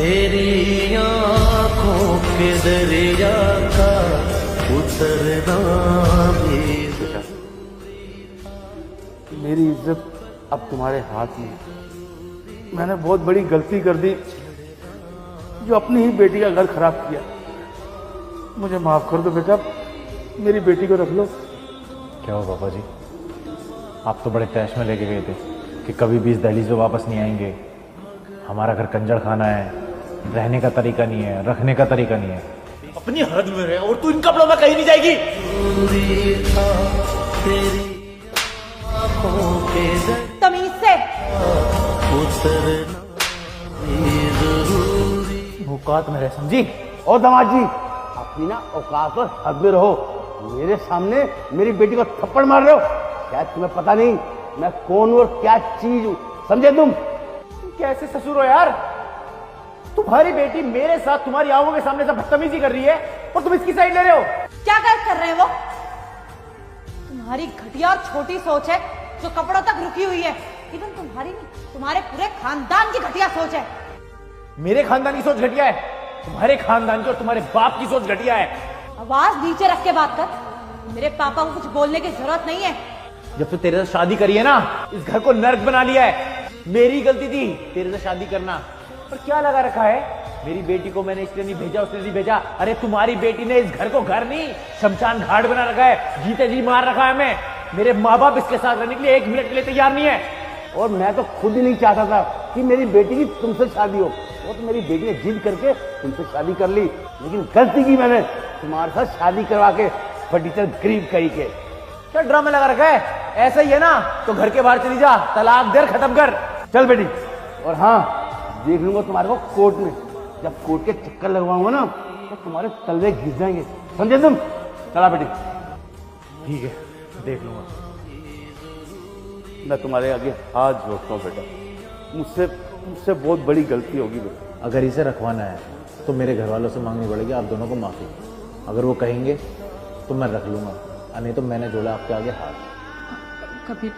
तेरी आँखों के दरिया का उतरना भी। मेरी इज्जत अब तुम्हारे हाथ में है। मैंने बहुत बड़ी गलती कर दी, जो अपनी ही बेटी का घर खराब किया। मुझे माफ कर दो बेटा, मेरी बेटी को रख लो। क्या हो पापा जी, आप तो बड़े तैश में लेके गए थे कि कभी भी इस दहलीज पे वापस नहीं आएंगे। हमारा घर कंजड़ खाना है, रहने का तरीका नहीं है, रखने का तरीका नहीं है। अपनी हद में रहे और तू इन कपड़ों में कहीं नहीं जाएगी। तमीज से औकात में रह समझी। और दामाद जी, अपनी ना औकात और हद में रहो। मेरे सामने मेरी बेटी को थप्पड़ मार रहे हो। शायद तुम्हें पता नहीं मैं कौन और क्या चीज हूं, समझे तुम? कैसे ससुर हो यार? तुम्हारी बेटी मेरे साथ तुम्हारी आंखों के सामने से बदतमीजी कर रही है और तुम इसकी साइड ले रहे हो। क्या गलत कर रहे हैं वो? तुम्हारी घटिया और छोटी सोच है जो कपड़ों तक रुकी हुई है। इवन तुम्हारी नहीं, तुम्हारे पूरे खानदान की घटिया सोच है। मेरे खानदान की सोच घटिया है, तुम्हारे खानदान की और तुम्हारे बाप की सोच घटिया है। आवाज नीचे रख के बात कर। मेरे पापा को कुछ बोलने की जरूरत नहीं है। जब तो तेरे साथ शादी करी है ना, इस घर को नर्क बना लिया है। मेरी गलती थी तेरे से शादी करना। पर क्या लगा रखा है? मेरी बेटी को मैंने इसलिए नहीं भेजा, उसने नहीं भेजा। अरे तुम्हारी बेटी ने इस घर को घर नहीं शमशान घाट बना रखा है। जीते जी मार रखा है हमें। मेरे माँ बाप इसके साथ रहने के लिए 1 मिनट के लिए तैयार नहीं है। और मैं तो खुद ही नहीं चाहता था कि मेरी बेटी की तुमसे शादी हो। वो तो मेरी बेटी ने जिद करके तुमसे शादी कर ली, लेकिन गलती की मैंने तुम्हारे साथ शादी करवा के फटीचर गरीब कही के। क्या ड्रामा लगा रखा है? ऐसा ही है ना तो घर के बाहर चली जा, तलाक दे, खत्म कर। चल बेटी। और हाँ, देख लूंगा तुम्हारे को कोर्ट में। जब कोर्ट के चक्कर लगवाऊंगा ना तो तुम्हारे तलवे घिस जाएंगे, समझे तुम? चला बेटी। ठीक है, देख लूंगा। मैं तुम्हारे आगे हाथ जोड़ता हूँ बेटा, मुझसे बहुत बड़ी गलती होगी बेटा। अगर इसे रखवाना है तो मेरे घर वालों से मांगनी पड़ेगी आप दोनों को माफी। अगर वो कहेंगे तो मैं रख लूंगा, नहीं तो मैंने जोड़ा आपके आगे हाथ। कभी